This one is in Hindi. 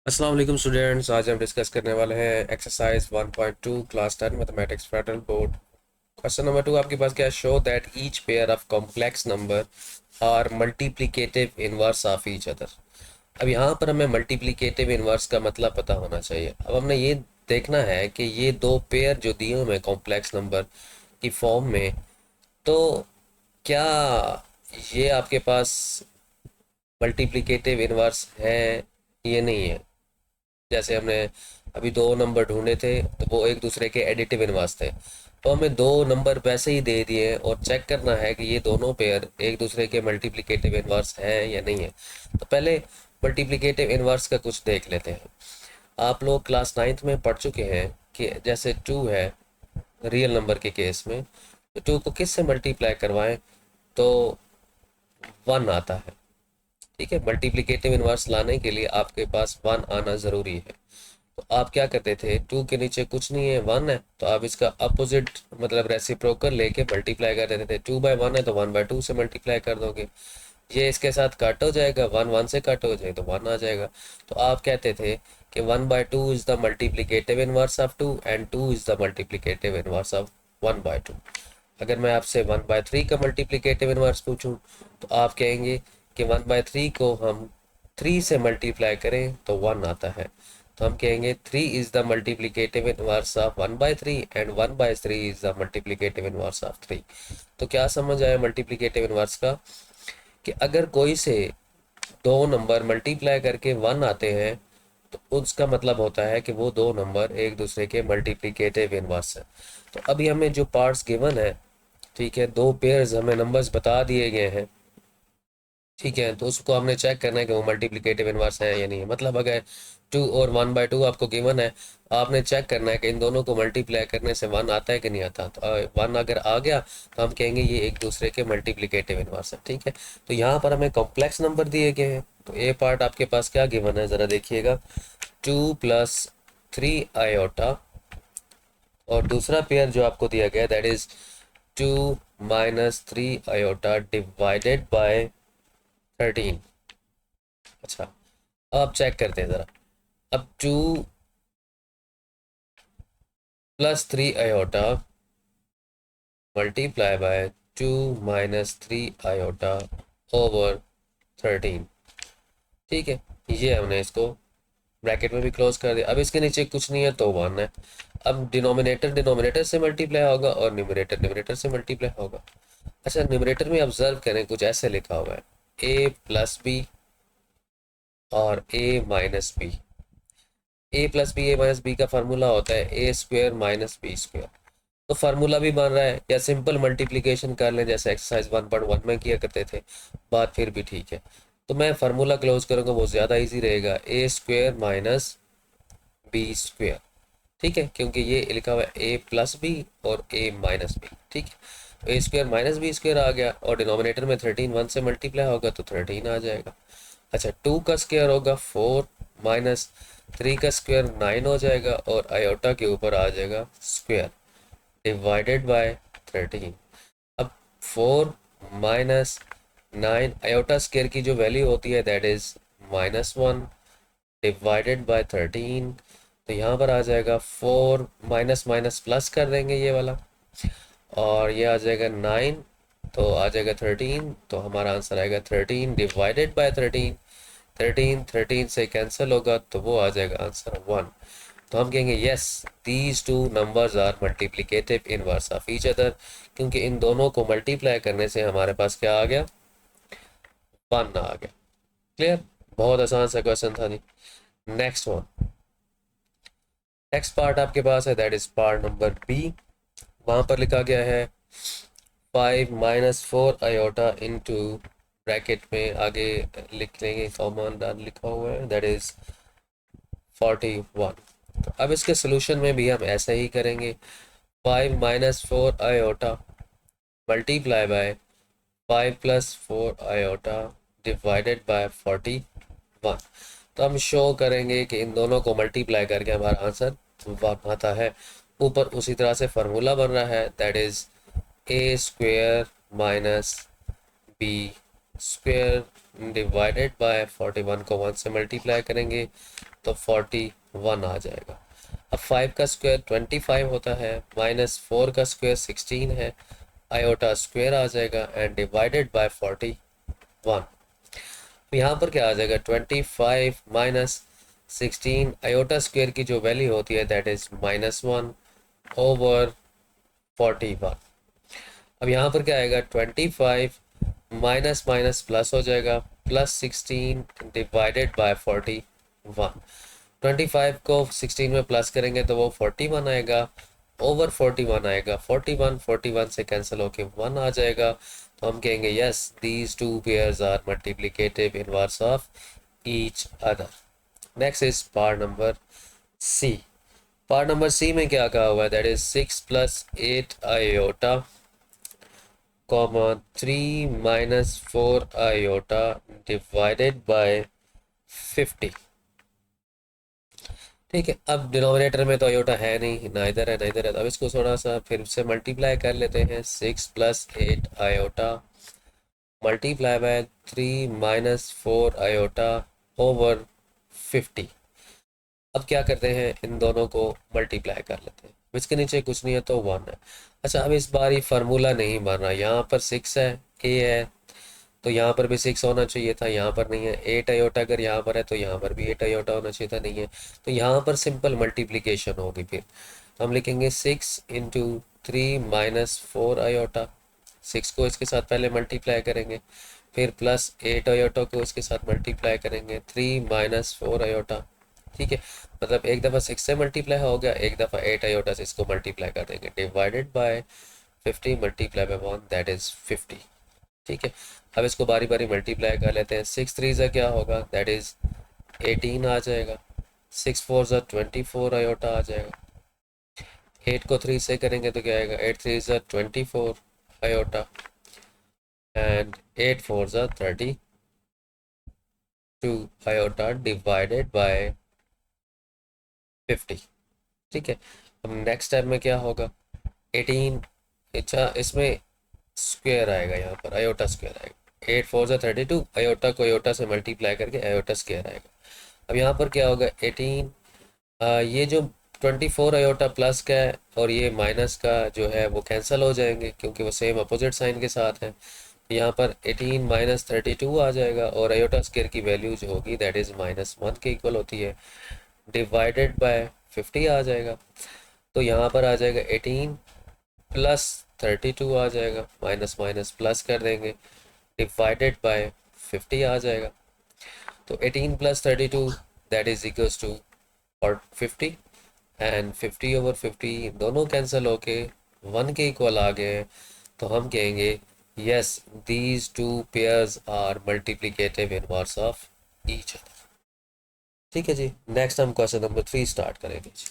अस्सलाम वालेकुम स्टूडेंट्स। आज हम डिस्कस करने वाले हैं exercise 1.2 class 10 mathematics federal board. Question number 2 आपके पास क्या है? Show that each pair of complex number are multiplicative inverse of each other. अब यहाँ पर हमें मल्टीप्लिकेटिव इनवर्स का मतलब पता होना चाहिए। अब हमने ये देखना है कि ये दो पेयर जो दिए हुए हैं कॉम्प्लेक्स नंबर की फॉर्म में, तो क्या ये आपके पास मल्टीप्लिकेटिव इनवर्स है, ये नहीं है। जैसे हमने अभी दो नंबर ढूंढे थे तो वो एक दूसरे के एडिटिव इनवर्स थे, तो हमें दो नंबर वैसे ही दे दिए और चेक करना है कि ये दोनों पेयर एक दूसरे के मल्टीप्लिकेटिव इनवर्स हैं या नहीं है। तो पहले मल्टीप्लिकेटिव इनवर्स का कुछ देख लेते हैं। आप लोग क्लास 9th में पढ़ चुके हैं कि जैसे 2 है रियल नंबर के केस में, तो 2 को किस से मल्टीप्लाई करवाएं तो 1 आता है। ठीक है, मल्टीप्लिकेटिव इनवर्स लाने के लिए आपके पास 1 आना ज़रूरी है। तो आप क्या करते थे, 2 के नीचे कुछ नहीं है, 1 है, तो आप इसका अपोजिट मतलब रेसिप्रोकल लेके मल्टीप्लाई कर देते थे। 2/1 है तो 1/2 से मल्टीप्लाई कर दोगे, ये इसके साथ कट हो जाएगा, 1 1 से कट हो जाए तो 1 आ जाएगा। तो आप कहते थे कि 1/2 is the multiplicative inverse of 2 and 2 is the multiplicative inverse of 1/2। अगर मैं आपसे 1/3 का मल्टीप्लिकेटिव इनवर्स पूछूं तो आप कहेंगे कि 1/3 को हम 3 से मल्टीप्लाई करें तो 1 आता है। तो हम कहेंगे 3 is the multiplicative inverse of 1/3 and 1/3 is the multiplicative inverse of 3। तो क्या समझ आया मल्टीप्लिकेटिव इनवर्स का, कि अगर कोई से दो नंबर मल्टीप्लाई करके 1 आते हैं तो उसका मतलब होता है कि वो दो नंबर एक दूसरे के मल्टीप्लिकेटिव इनवर्स है। तो अभी हमें जो पार्ट्स गिवन है, ठीक है, दो पेयर्स हमें नंबर्स बता दिए गए हैं, ठीक है, तो उसको हमने चेक करना है कि वो मल्टीप्लिकेटिव इनवर्स है या नहीं है। मतलब अगर 2 और 1/2 आपको गिवन है, आपने चेक करना है कि इन दोनों को मल्टीप्लाई करने से 1 आता है कि नहीं आता। तो 1 अगर आ गया तो हम कहेंगे ये एक दूसरे के मल्टीप्लिकेटिव इनवर्स है। ठीक है, तो यहाँ पर हमें कॉम्प्लेक्स नंबर दिए गए हैं, तो ए पार्ट आपके पास क्या गिवन है ज़रा देखिएगा, 2 + 3 आयोटा, और दूसरा पेयर जो आपको दिया गया that is 2 - 3 iota divided bye 13। अच्छा, अब चेक करते हैं ज़रा। अब 2 + 3 iota multiply by 2 - 3 iota over 13। ठीक है, ये हमने इसको ब्रैकेट में भी क्लोज कर दिया। अब इसके नीचे कुछ नहीं है तो 1 है। अब डिनोमिनेटर डिनोमिनेटर से मल्टीप्लाई होगा और न्यूमरेटर न्यूमरेटर से मल्टीप्लाई होगा। अच्छा, न्यूमरेटर में ऑब्जर्व करें, कुछ ऐसे लिखा हुआ है a + b और a - b। a + b का फार्मूला होता है a² - b²। तो फार्मूला भी बन रहा है, या सिंपल मल्टीप्लिकेशन कर लें जैसे एक्सरसाइज 1.1 में किया करते थे, बात फिर भी ठीक है। तो मैं फार्मूला क्लोज करूँगा, वो ज़्यादा इजी रहेगा, a² - b²। ठीक है, क्योंकि ये लिखा हुआ है a + b और a - b। ठीक है, तो a² - b² आ गया, और डिनोमिनेटर में 13 1 से मल्टीप्लाई होगा तो 13 आ जाएगा। अच्छा, 2 का स्क्वायर होगा 4, माइनस 3 का स्क्वायर 9 हो जाएगा, और आयोटा के ऊपर आ जाएगा स्क्वायर डिवाइडेड बाय 13। अब 4 - 9 आयोटा स्क्वायर की जो वैल्यू होती है दैट इज -1 डिवाइडेड बाय 13। तो यहाँ पर आ जाएगा 4 माइनस माइनस प्लस कर देंगे ये वाला, और ये आ जाएगा 9, तो आ जाएगा 13। तो हमारा आंसर आएगा 13 डिवाइडेड बाय 13। 13 से कैंसिल होगा तो वो आ जाएगा आंसर 1। तो हम कहेंगे yes, these two numbers are multiplicative inverse of each other, क्योंकि इन दोनों को मल्टीप्लाई करने से हमारे पास क्या आ गया, 1 आ गया। क्लियर, बहुत आसान सा क्वेश्चन था जी। नेक्स्ट वन, नेक्स्ट पार्ट आपके पास है that is part number B. वहां पर लिखा गया है 5 - 4 आयोटा इंटू, ब्रैकेट में आगे लिख लेंगे, कॉमन डाल लिखा हुआ है दैट इज 41। तो अब इसके सोल्यूशन में भी हम ऐसा ही करेंगे, 5 - 4 iota multiply by 5 + 4 iota divided bye 41। तो हम शो करेंगे कि इन दोनों को मल्टीप्लाई करके हमारा आंसर 1 आता है। ऊपर उसी तरह से फार्मूला बन रहा है that is a² - b²। Square divided by 41 को 1 से मल्टीप्लाई करेंगे तो 41 आ जाएगा। अब 5 का स्क्वायर 25 होता है, माइनस 4 का स्क्वायर 16 है, आयोटा स्क्वायर आ जाएगा एंड डिवाइडेड बाय 41। तो यहाँ पर क्या आ जाएगा, 25 माइनस 16, आयोटा स्क्वायर की जो वैल्यू होती है दैट इज -1 ओवर 41। अब यहाँ पर क्या आएगा, 25 माइनस माइनस प्लस हो जाएगा, +16 डिवाइडेड बाय 41। 25 को 16 में प्लस करेंगे तो वो 41 आएगा, ओवर 41 आएगा, 41 से कैंसिल होके 1 आ जाएगा। तो हम कहेंगे yes these two pairs are multiplicative inverse of each other. Next is part number C. Part number C में क्या कहा हुआ है, that is 6 + 8 iota, 3 - 4 iota divided by 50। ठीक है, अब डिनोमिनेटर में तो आयोटा है नहीं, ना इधर है ना इधर है, तो अब इसको थोड़ा सा फिर से मल्टीप्लाई कर लेते हैं। 6 + 8 iota multiply by 3 - 4 iota over 50। अब क्या करते हैं, इन दोनों को मल्टीप्लाई कर लेते हैं, इसके नीचे कुछ नहीं है तो 1 है। अच्छा, अब इस बार ये फार्मूला नहीं बन रहा, यहाँ पर 6 है, ए है, तो यहाँ पर भी 6 होना चाहिए था, यहाँ पर नहीं है। 8 आयोटा अगर यहाँ पर है तो यहाँ पर भी 8 आयोटा होना चाहिए था, नहीं है। तो यहाँ पर सिंपल मल्टीप्लिकेशन होगी, फिर हम लिखेंगे 6 × 3 - 4 आयोटा। 6 को इसके साथ पहले मल्टीप्लाई करेंगे, फिर +8 आयोटा को इसके साथ मल्टीप्लाई करेंगे, 3 - 4 आयोटा। ठीक है, मतलब एक दफ़ा 6 से मल्टीप्लाई हो गया, एक दफ़ा 8 आयोटा से इसको मल्टीप्लाई कर देंगे, divided by 50 multiply by 1 that is 50। ठीक है, अब इसको बारी बारी मल्टीप्लाई कर लेते हैं। 6 × 3 ज़ा क्या होगा, दैट इज़ 18 आ जाएगा। 6 × 4 ज़ा 24 आयोटा आ जाएगा। 8 को 3 से करेंगे तो क्या आएगा, 8 × 3 ज़ा 24 आयोटा एंड 8 × 4 ज़ा 32 आयोटा डिवाइडेड बाय 50। ठीक है, अब नेक्स्ट स्टेप में क्या होगा, 18, अच्छा इसमें स्क्वायर आएगा, यहाँ पर आयोटा स्क्वायर आएगा। 8 × 4 ज़ा 32, आयोटा को आयोटा से मल्टीप्लाई करके आयोटा स्क्वायर आएगा। अब यहाँ पर क्या होगा, 18, ये जो 24 आयोटा प्लस का है और ये माइनस का जो है वो कैंसिल हो जाएंगे क्योंकि वो सेम अपोजिट साइन के साथ है। तो यहाँ पर 18 - 32 आ जाएगा और आयोटा स्क्वायर की वैल्यू जो होगी दैट इज़ -1 के इक्वल होती है, डिवाइडेड बाय 50 आ जाएगा। तो यहाँ पर आ जाएगा 18 + 32 आ जाएगा, माइनस माइनस प्लस कर देंगे, डिवाइडेड बाय 50 आ जाएगा। तो 18 + 32 that is equals to 50 and 50 over 50 दोनों कैंसिल होके 1 के इक्वल आ गए हैं। तो हम कहेंगे yes these two pairs are multiplicative inverse of each other. ठीक है जी, नेक्स्ट हम क्वेश्चन नंबर 3 स्टार्ट करेंगे जी।